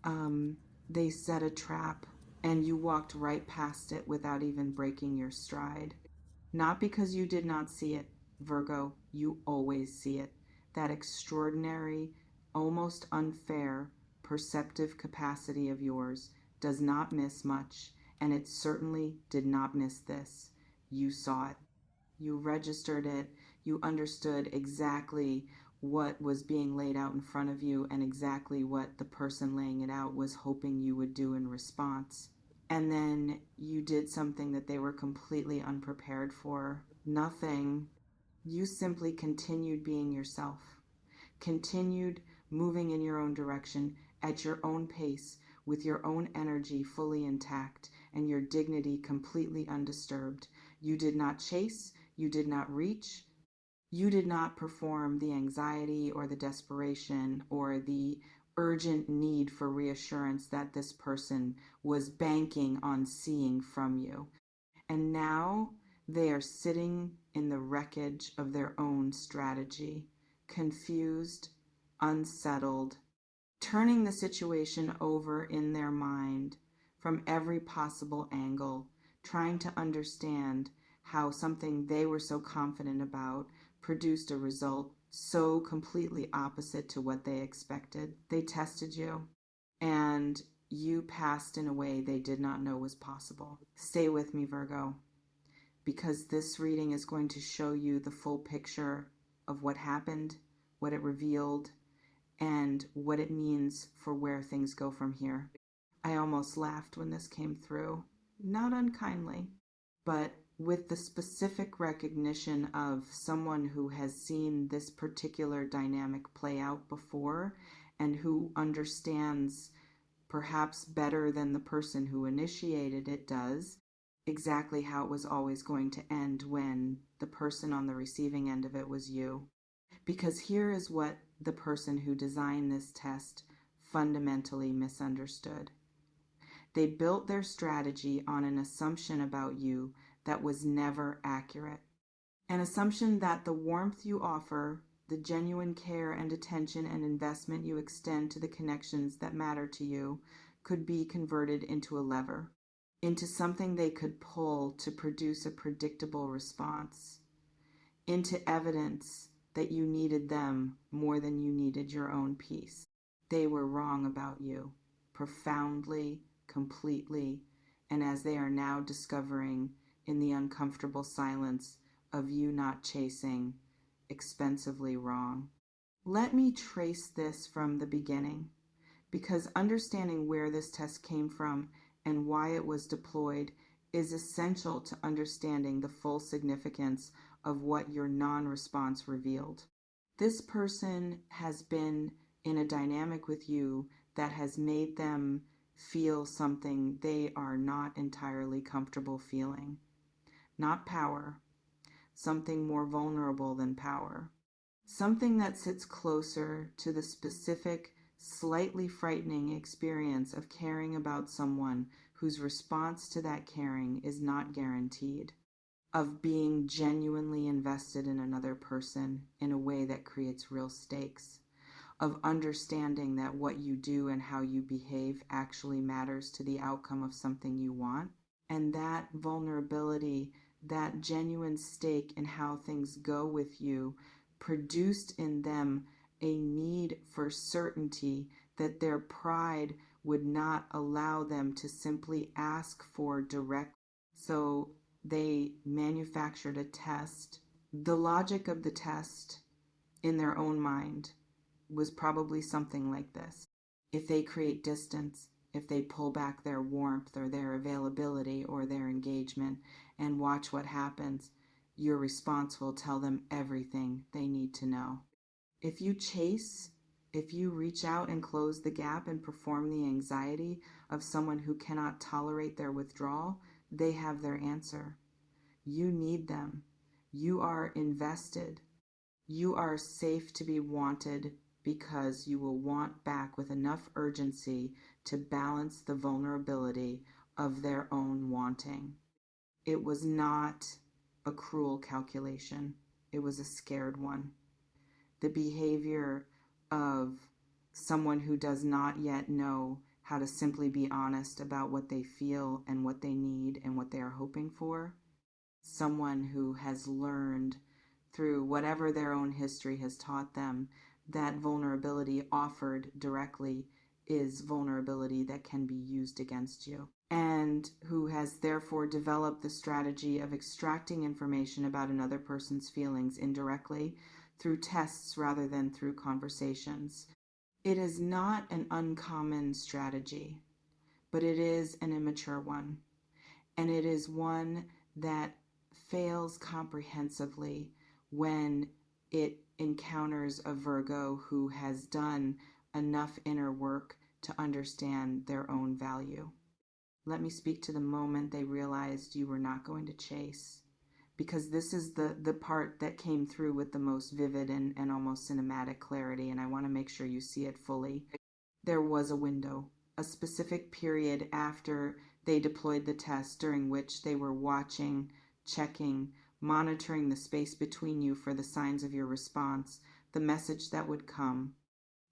um, they set a trap and you walked right past it without even breaking your stride. Not because you did not see it, Virgo, you always see it. That extraordinary, almost unfair, perceptive capacity of yours does not miss much, and it certainly did not miss this. You saw it. You registered it. You understood exactly what was being laid out in front of you and exactly what the person laying it out was hoping you would do in response. And then you did something that they were completely unprepared for. Nothing. You simply continued being yourself, continued moving in your own direction at your own pace with your own energy fully intact and your dignity completely undisturbed. You did not chase, you did not reach, you did not perform the anxiety or the desperation or the urgent need for reassurance that this person was banking on seeing from you. And now they are sitting in the wreckage of their own strategy, confused, unsettled, turning the situation over in their mind from every possible angle, trying to understand how something they were so confident about produced a result so completely opposite to what they expected. They tested you, and you passed in a way they did not know was possible. Stay with me, Virgo, because this reading is going to show you the full picture of what happened, what it revealed, and what it means for where things go from here. I almost laughed when this came through, not unkindly, but with the specific recognition of someone who has seen this particular dynamic play out before and who understands, perhaps better than the person who initiated it does, exactly how it was always going to end when the person on the receiving end of it was you. Because here is what the person who designed this test fundamentally misunderstood. They built their strategy on an assumption about you that was never accurate. An assumption that the warmth you offer, the genuine care and attention and investment you extend to the connections that matter to you, could be converted into a lever, into something they could pull to produce a predictable response, into evidence that you needed them more than you needed your own peace. They were wrong about you, profoundly, completely, and as they are now discovering in the uncomfortable silence of you not chasing, expensively wrong. Let me trace this from the beginning, because understanding where this test came from and why it was deployed is essential to understanding the full significance of what your non-response revealed. This person has been in a dynamic with you that has made them feel something they are not entirely comfortable feeling. Not power, something more vulnerable than power. Something that sits closer to the specific, slightly frightening experience of caring about someone whose response to that caring is not guaranteed, of being genuinely invested in another person in a way that creates real stakes, of understanding that what you do and how you behave actually matters to the outcome of something you want, and that vulnerability, that genuine stake in how things go with you, produced in them a need for certainty that their pride would not allow them to simply ask for direct. So they manufactured a test. The logic of the test in their own mind was probably something like this. If they create distance, if they pull back their warmth or their availability or their engagement and watch what happens, your response will tell them everything they need to know. If you chase, if you reach out and close the gap and perform the anxiety of someone who cannot tolerate their withdrawal, they have their answer. You need them. You are invested. You are safe to be wanted because you will want back with enough urgency to balance the vulnerability of their own wanting. It was not a cruel calculation. It was a scared one. The behavior of someone who does not yet know how to simply be honest about what they feel and what they need and what they are hoping for. Someone who has learned through whatever their own history has taught them that vulnerability offered directly is vulnerability that can be used against you, and who has therefore developed the strategy of extracting information about another person's feelings indirectly through tests rather than through conversations. It is not an uncommon strategy, but it is an immature one, and it is one that fails comprehensively when it encounters a Virgo who has done enough inner work to understand their own value. Let me speak to the moment they realized you were not going to chase, because this is the part that came through with the most vivid and almost cinematic clarity, and I want to make sure you see it fully. There was a window, a specific period after they deployed the test during which they were watching, checking, monitoring the space between you for the signs of your response, the message that would come,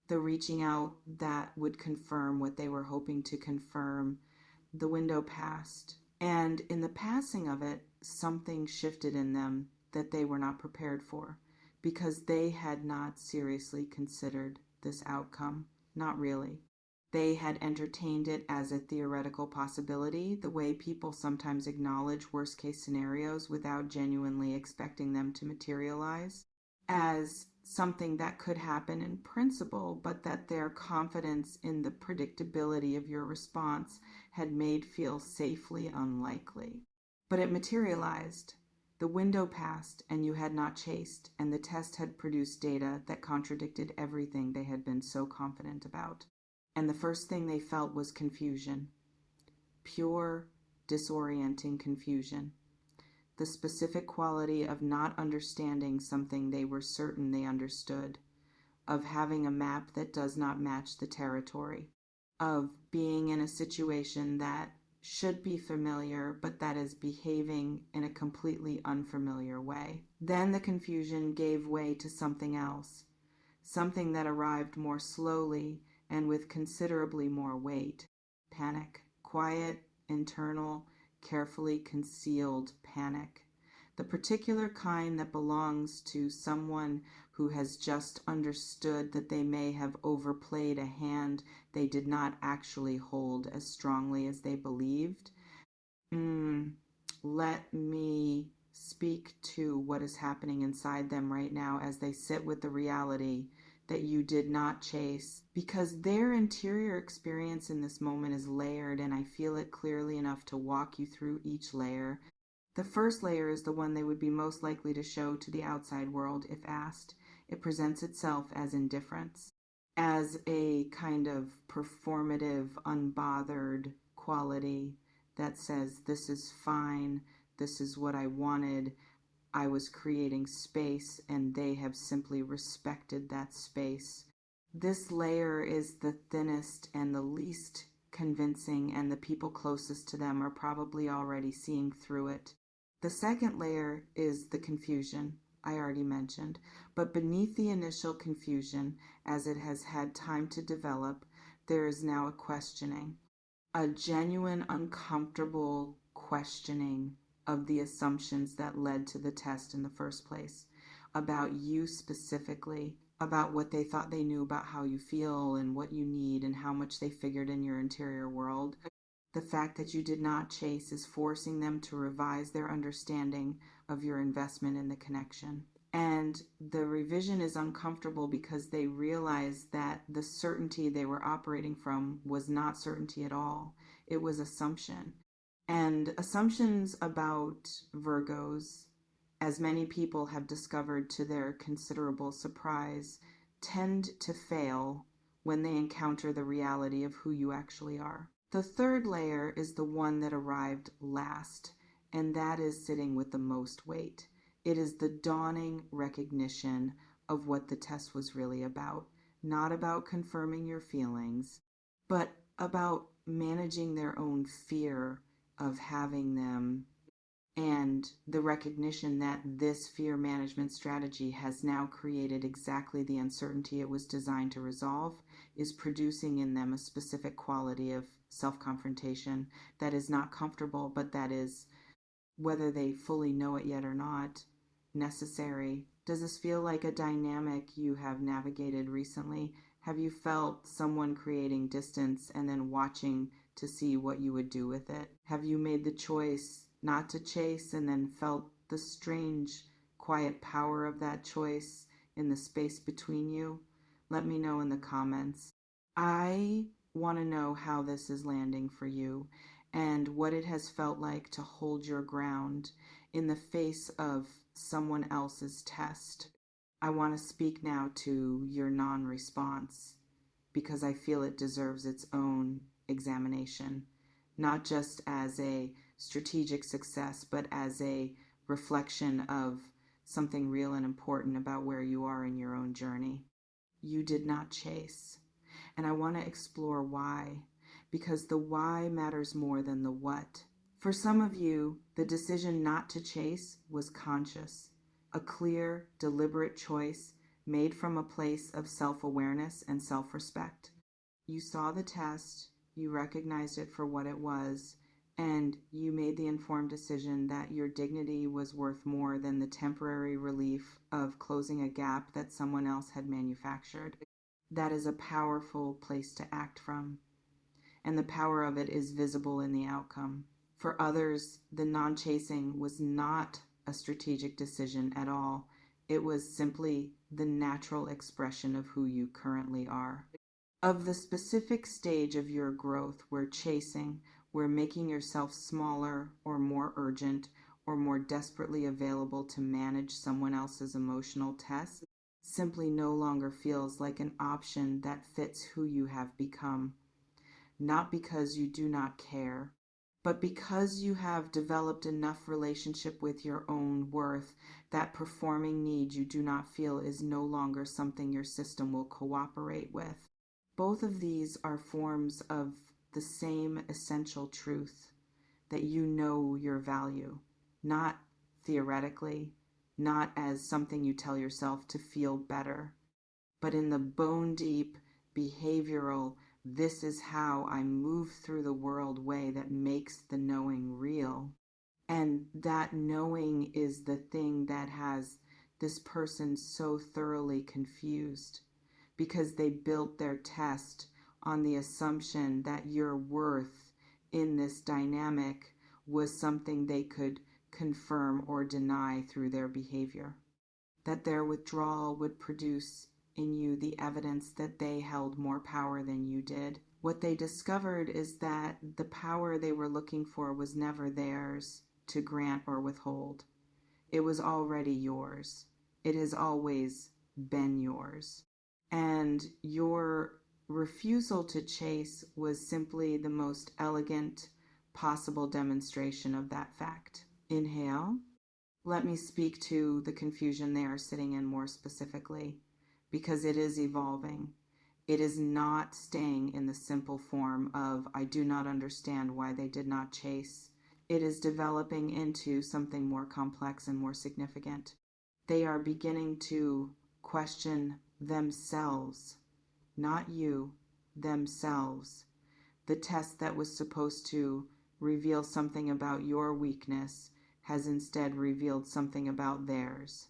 the reaching out that would confirm what they were hoping to confirm. The window passed, and in the passing of it, something shifted in them that they were not prepared for, because they had not seriously considered this outcome. Not really. They had entertained it as a theoretical possibility, the way people sometimes acknowledge worst case scenarios without genuinely expecting them to materialize, as something that could happen in principle, but that their confidence in the predictability of your response had made feel safely unlikely. But it materialized. The window passed, and you had not chased, and the test had produced data that contradicted everything they had been so confident about. And the first thing they felt was confusion. Pure, disorienting confusion. The specific quality of not understanding something they were certain they understood, of having a map that does not match the territory, of being in a situation that should be familiar but that is behaving in a completely unfamiliar way. Then the confusion gave way to something else, something that arrived more slowly and with considerably more weight. Panic. Quiet, internal, carefully concealed panic. The particular kind that belongs to someone who has just understood that they may have overplayed a hand they did not actually hold as strongly as they believed. Let me speak to what is happening inside them right now as they sit with the reality that you did not chase, because their interior experience in this moment is layered, and I feel it clearly enough to walk you through each layer. The first layer is the one they would be most likely to show to the outside world if asked. It presents itself as indifference, as a kind of performative, unbothered quality that says, this is fine, this is what I wanted, I was creating space, and they have simply respected that space. This layer is the thinnest and the least convincing, and the people closest to them are probably already seeing through it. The second layer is the confusion I already mentioned, but beneath the initial confusion, as it has had time to develop, there is now a questioning, a genuine, uncomfortable questioning of the assumptions that led to the test in the first place, about you specifically, about what they thought they knew about how you feel and what you need and how much they figured in your interior world. The fact that you did not chase is forcing them to revise their understanding of your investment in the connection. And the revision is uncomfortable because they realize that the certainty they were operating from was not certainty at all. It was assumption. And assumptions about Virgos, as many people have discovered to their considerable surprise, tend to fail when they encounter the reality of who you actually are. The third layer is the one that arrived last, and that is sitting with the most weight. It is the dawning recognition of what the test was really about. Not about confirming your feelings, but about managing their own fear of having them And the recognition that this fear management strategy has now created exactly the uncertainty it was designed to resolve is producing in them a specific quality of self-confrontation that is not comfortable, but that is, whether they fully know it yet or not, necessary. Does this feel like a dynamic you have navigated recently? Have you felt someone creating distance and then watching to see what you would do with it? Have you made the choice not to chase and then felt the strange, quiet power of that choice in the space between you? Let me know in the comments. I want to know how this is landing for you and what it has felt like to hold your ground in the face of someone else's test. I want to speak now to your non-response because I feel it deserves its own examination, not just as a strategic success, but as a reflection of something real and important about where you are in your own journey. You did not chase. And I want to explore why, because the why matters more than the what. For some of you, the decision not to chase was conscious, a clear, deliberate choice made from a place of self-awareness and self-respect. You saw the test, you recognized it for what it was, and you made the informed decision that your dignity was worth more than the temporary relief of closing a gap that someone else had manufactured. That is a powerful place to act from, and the power of it is visible in the outcome. For others, the non-chasing was not a strategic decision at all. It was simply the natural expression of who you currently are. Of the specific stage of your growth where chasing, where making yourself smaller or more urgent or more desperately available to manage someone else's emotional test, simply no longer feels like an option that fits who you have become. Not because you do not care, but because you have developed enough relationship with your own worth that performing need you do not feel is no longer something your system will cooperate with. Both of these are forms of the same essential truth, that you know your value, not theoretically, not as something you tell yourself to feel better, but in the bone deep behavioral, this is how I move through the world way that makes the knowing real. And that knowing is the thing that has this person so thoroughly confused because they built their test on the assumption that your worth in this dynamic was something they could confirm or deny through their behavior, that their withdrawal would produce in you the evidence that they held more power than you did. What they discovered is that the power they were looking for was never theirs to grant or withhold. It was already yours. It has always been yours. And your refusal to chase was simply the most elegant possible demonstration of that fact. Inhale. Let me speak to the confusion they are sitting in more specifically, because it is evolving. It is not staying in the simple form of, I do not understand why they did not chase. It is developing into something more complex and more significant. They are beginning to question themselves, not you, themselves. The test that was supposed to reveal something about your weakness has instead revealed something about theirs.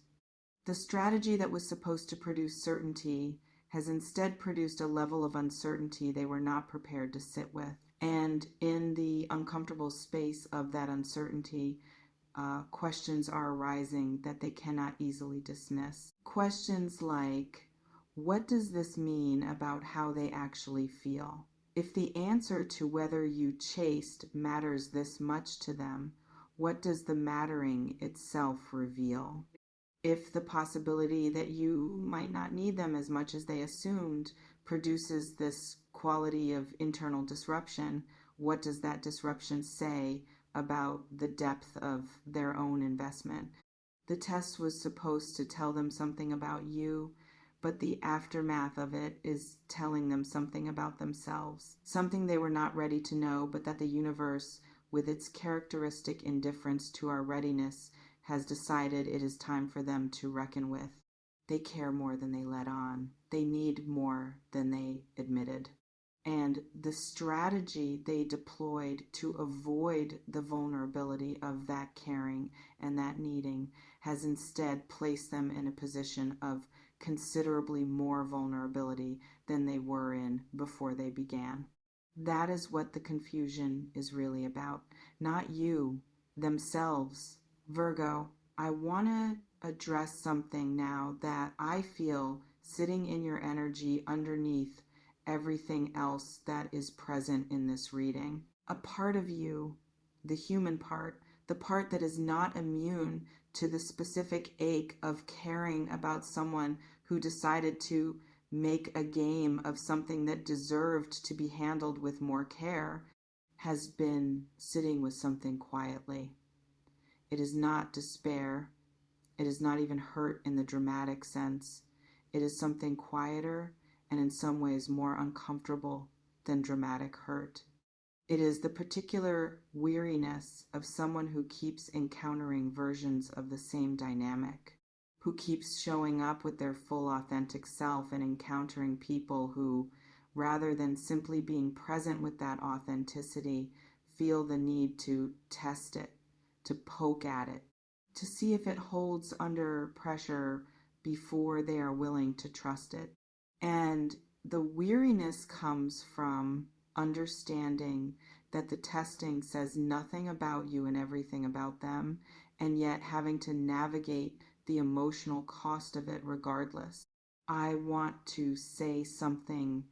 The strategy that was supposed to produce certainty has instead produced a level of uncertainty they were not prepared to sit with. And in the uncomfortable space of that uncertainty, questions are arising that they cannot easily dismiss. Questions like, what does this mean about how they actually feel? If the answer to whether you chased matters this much to them, what does the mattering itself reveal? If the possibility that you might not need them as much as they assumed produces this quality of internal disruption, what does that disruption say about the depth of their own investment? The test was supposed to tell them something about you, but the aftermath of it is telling them something about themselves, something they were not ready to know, but that the universe with its characteristic indifference to our readiness, has decided it is time for them to reckon with. They care more than they let on. They need more than they admitted. And the strategy they deployed to avoid the vulnerability of that caring and that needing has instead placed them in a position of considerably more vulnerability than they were in before they began. That is what the confusion is really about. Not you, themselves. Virgo, I want to address something now that I feel sitting in your energy underneath everything else that is present in this reading. A part of you, the human part, the part that is not immune to the specific ache of caring about someone who decided to make a game of something that deserved to be handled with more care, has been sitting with something quietly. It is not despair. It is not even hurt in the dramatic sense. It is something quieter and in some ways more uncomfortable than dramatic hurt. It is the particular weariness of someone who keeps encountering versions of the same dynamic, who keeps showing up with their full authentic self and encountering people who, rather than simply being present with that authenticity, feel the need to test it, to poke at it, to see if it holds under pressure before they are willing to trust it. And the weariness comes from understanding that the testing says nothing about you and everything about them, and yet having to navigate the emotional cost of it regardless. I want to say something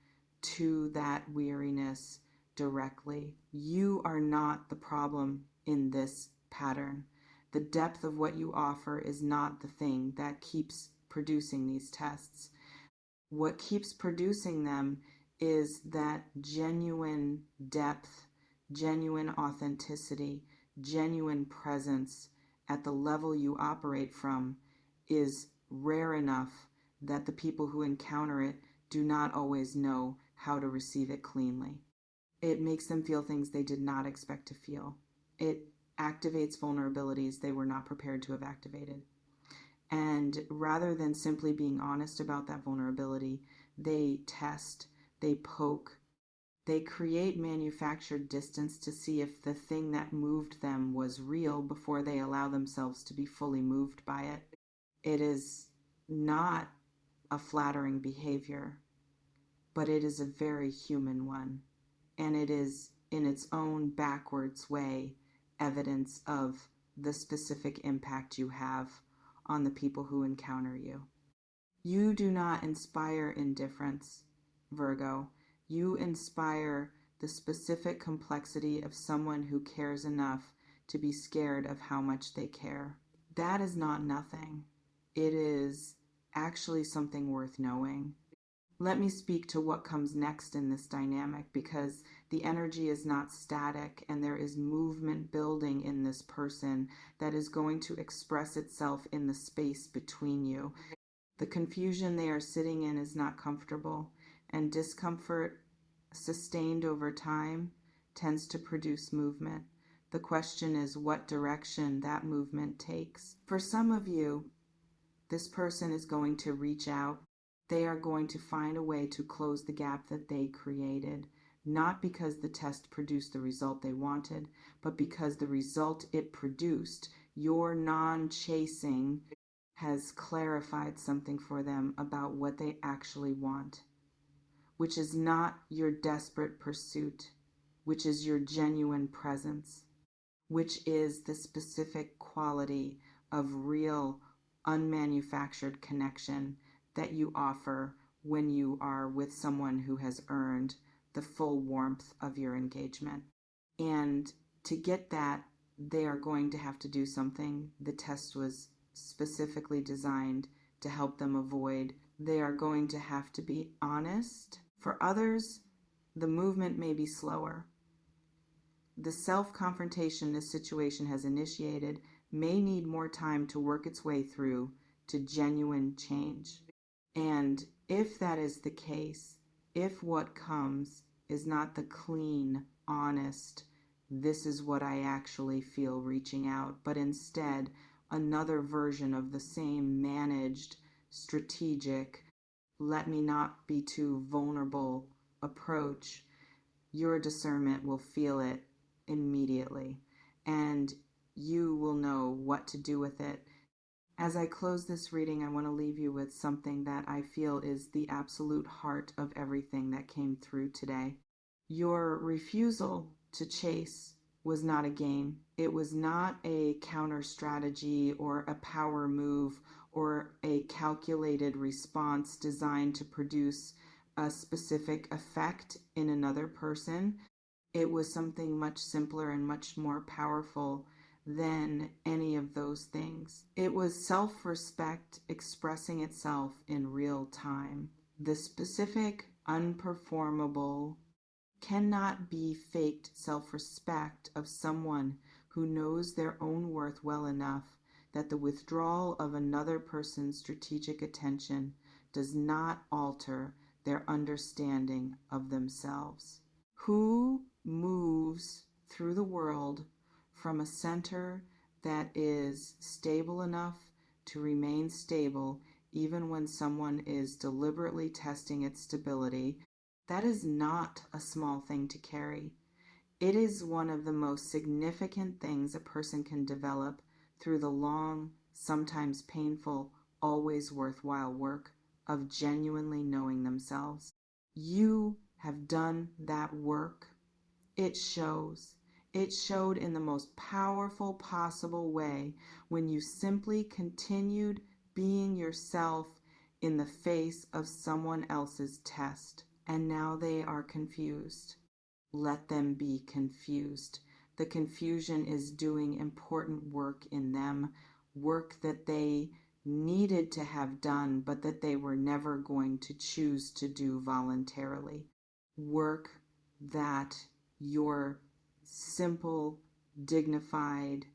to that weariness directly. You are not the problem in this pattern. The depth of what you offer is not the thing that keeps producing these tests. What keeps producing them is that genuine depth, genuine authenticity, genuine presence at the level you operate from is rare enough that the people who encounter it do not always know how to receive it cleanly. It makes them feel things they did not expect to feel. It activates vulnerabilities they were not prepared to have activated. And rather than simply being honest about that vulnerability, they test, they poke, they create manufactured distance to see if the thing that moved them was real before they allow themselves to be fully moved by it. It is not a flattering behavior, but it is a very human one. And it is, in its own backwards way, evidence of the specific impact you have on the people who encounter you. You do not inspire indifference, Virgo. You inspire the specific complexity of someone who cares enough to be scared of how much they care. That is not nothing. It is actually something worth knowing. Let me speak to what comes next in this dynamic, because the energy is not static and there is movement building in this person that is going to express itself in the space between you. The confusion they are sitting in is not comfortable, and discomfort sustained over time tends to produce movement. The question is what direction that movement takes. For some of you, this person is going to reach out. They are going to find a way to close the gap that they created, not because the test produced the result they wanted, but because the result it produced, your non-chasing, has clarified something for them about what they actually want, which is not your desperate pursuit, which is your genuine presence, which is the specific quality of real, unmanufactured connection that you offer when you are with someone who has earned the full warmth of your engagement. And to get that, they are going to have to do something the test was specifically designed to help them avoid. They are going to have to be honest. For others, the movement may be slower. The self-confrontation this situation has initiated may need more time to work its way through to genuine change. And if that is the case, if what comes is not the clean, honest, this is what I actually feel reaching out, but instead another version of the same managed, strategic, let me not be too vulnerable approach, your discernment will feel it immediately, and you will know what to do with it. As I close this reading, I want to leave you with something that I feel is the absolute heart of everything that came through today. Your refusal to chase was not a game. It was not a counter strategy or a power move or a calculated response designed to produce a specific effect in another person. It was something much simpler and much more powerful than any of those things. It was self-respect expressing itself in real time. The specific, unperformable, cannot be faked self-respect of someone who knows their own worth well enough that the withdrawal of another person's strategic attention does not alter their understanding of themselves. Who moves through the world from a center that is stable enough to remain stable even when someone is deliberately testing its stability? That is not a small thing to carry. It is one of the most significant things a person can develop through the long, sometimes painful, always worthwhile work of genuinely knowing themselves. You have done that work. It shows. It showed in the most powerful possible way when you simply continued being yourself in the face of someone else's test. And now they are confused. Let them be confused. The confusion is doing important work in them, work that they needed to have done, but that they were never going to choose to do voluntarily. Work that your simple, dignified,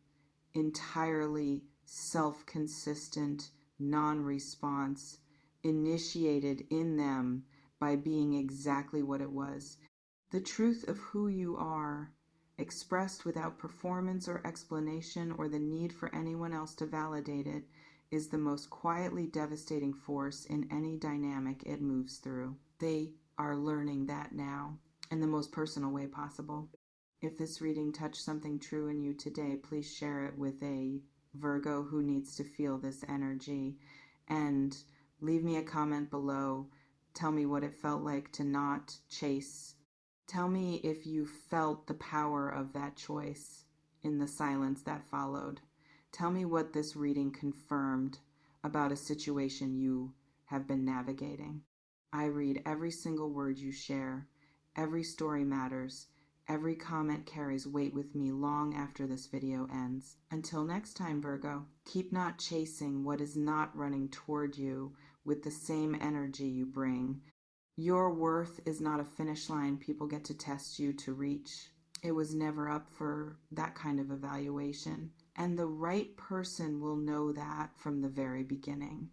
entirely self-consistent non-response initiated in them by being exactly what it was. The truth of who you are, expressed without performance or explanation or the need for anyone else to validate it, is the most quietly devastating force in any dynamic it moves through. They are learning that now in the most personal way possible. If this reading touched something true in you today, please share it with a Virgo who needs to feel this energy, and leave me a comment below. Tell me what it felt like to not chase. Tell me if you felt the power of that choice in the silence that followed. Tell me what this reading confirmed about a situation you have been navigating. I read every single word you share. Every story matters. Every comment carries weight with me long after this video ends. Until next time, Virgo, keep not chasing what is not running toward you with the same energy you bring. Your worth is not a finish line people get to test you to reach. It was never up for that kind of evaluation. And the right person will know that from the very beginning.